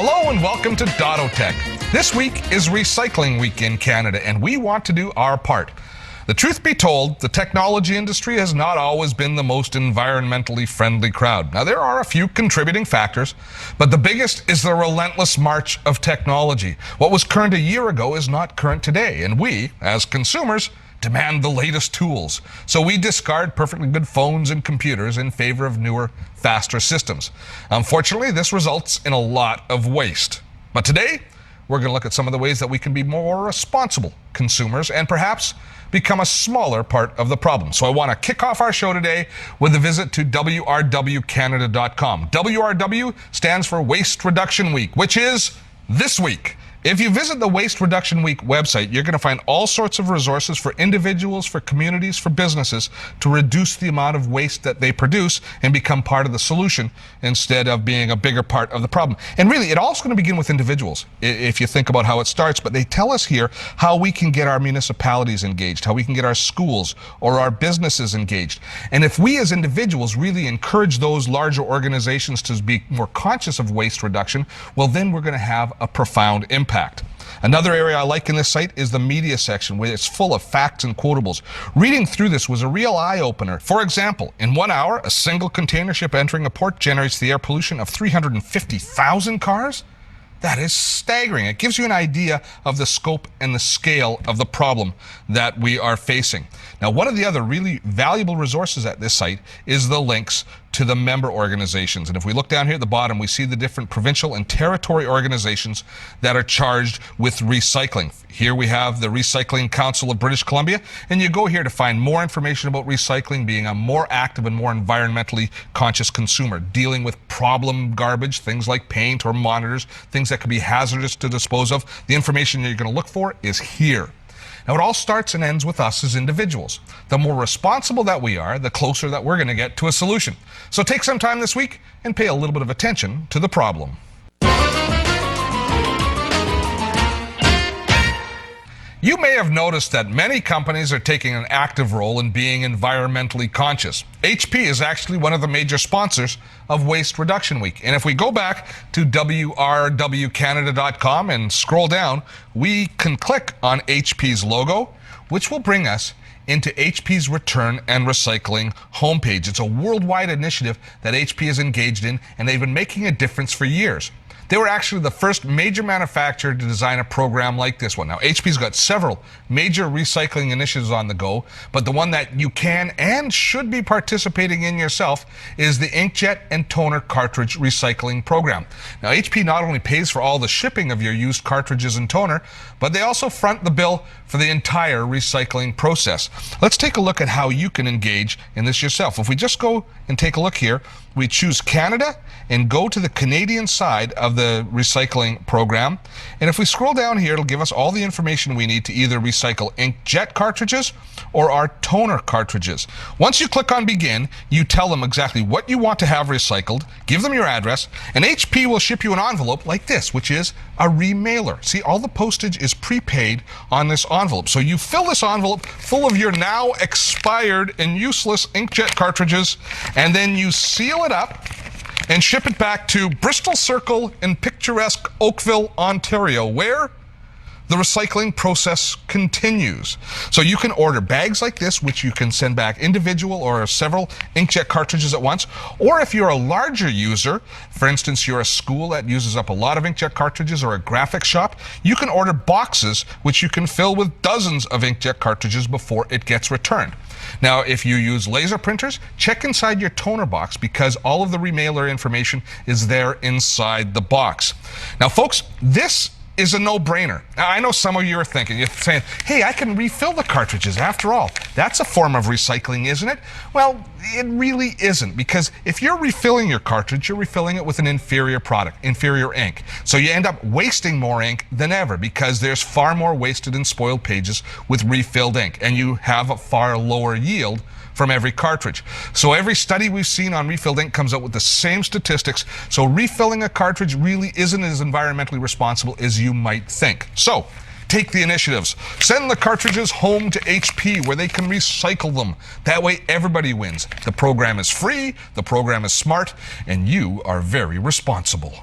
Hello and welcome to Dotto Tech. This week is Recycling Week in Canada, and we want to do our part. The truth be told, the technology industry has not always been the most environmentally friendly crowd. Now, there are a few contributing factors, but the biggest is the relentless march of technology. What was current a year ago is not current today, and we, as consumers, demand the latest tools. So we discard perfectly good phones and computers in favor of newer, faster systems. Unfortunately, this results in a lot of waste. But today, we're going to look at some of the ways that we can be more responsible consumers and perhaps become a smaller part of the problem. So I want to kick off our show today with a visit to WRWCanada.com. WRW stands for Waste Reduction Week, which is this week. If you visit the Waste Reduction Week website, you're going to find all sorts of resources for individuals, for communities, for businesses to reduce the amount of waste that they produce and become part of the solution instead of being a bigger part of the problem. And really, it all's going to begin with individuals, if you think about how it starts. But they tell us here how we can get our municipalities engaged, how we can get our schools or our businesses engaged. And if we as individuals really encourage those larger organizations to be more conscious of waste reduction, well, then we're going to have a profound impact. Another area I like in this site is the media section, where it's full of facts and quotables. Reading through this was a real eye-opener. For example, in 1 hour, a single container ship entering a port generates the air pollution of 350,000 cars? That is staggering. It gives you an idea of the scope and the scale of the problem that we are facing. Now, one of the other really valuable resources at this site is the links to the member organizations. And if we look down here at the bottom, we see the different provincial and territory organizations that are charged with recycling. Here we have the Recycling Council of British Columbia, and you go here to find more information about recycling, being a more active and more environmentally conscious consumer, dealing with problem garbage, things like paint or monitors, things that could be hazardous to dispose of. The information that you're going to look for is here. Now, it all starts and ends with us as individuals. The more responsible that we are, the closer that we're going to get to a solution. So take some time this week and pay a little bit of attention to the problem. You may have noticed that many companies are taking an active role in being environmentally conscious. HP is actually one of the major sponsors of Waste Reduction Week. And if we go back to WRWCanada.com and scroll down, we can click on HP's logo, which will bring us into HP's Return and Recycling homepage. It's a worldwide initiative that HP is engaged in, and they've been making a difference for years. They were actually the first major manufacturer to design a program like this one. Now, HP's got several major recycling initiatives on the go, but the one that you can and should be participating in yourself is the inkjet and toner cartridge recycling program. Now, HP not only pays for all the shipping of your used cartridges and toner, but they also front the bill for the entire recycling process. Let's take a look at how you can engage in this yourself. If we just go and take a look here, we choose Canada and go to the Canadian side of the recycling program. And if we scroll down here, it'll give us all the information we need to either recycle inkjet cartridges or our toner cartridges. Once you click on Begin, you tell them exactly what you want to have recycled, give them your address, and HP will ship you an envelope like this, which is a remailer. See, all the postage is prepaid on this envelope. So you fill this envelope full of your now expired and useless inkjet cartridges, and then you seal it up and ship it back to Bristol Circle in picturesque Oakville, Ontario, where the recycling process continues. So you can order bags like this, which you can send back individual or several inkjet cartridges at once. Or if you're a larger user, for instance, you're a school that uses up a lot of inkjet cartridges or a graphic shop, you can order boxes which you can fill with dozens of inkjet cartridges before it gets returned. Now, if you use laser printers, check inside your toner box because all of the remailer information is there inside the box. Now, folks, this is a no-brainer. Now, I know some of you are thinking, you're saying, hey, I can refill the cartridges. After all, that's a form of recycling, isn't it? Well, it really isn't, because if you're refilling your cartridge, you're refilling it with an inferior product, inferior ink. So you end up wasting more ink than ever because there's far more wasted and spoiled pages with refilled ink, and you have a far lower yield from every cartridge. So every study we've seen on refilled ink comes out with the same statistics. So refilling a cartridge really isn't as environmentally responsible as you might think. So take the initiatives. Send the cartridges home to HP where they can recycle them. That way everybody wins. The program is free, the program is smart, and you are very responsible.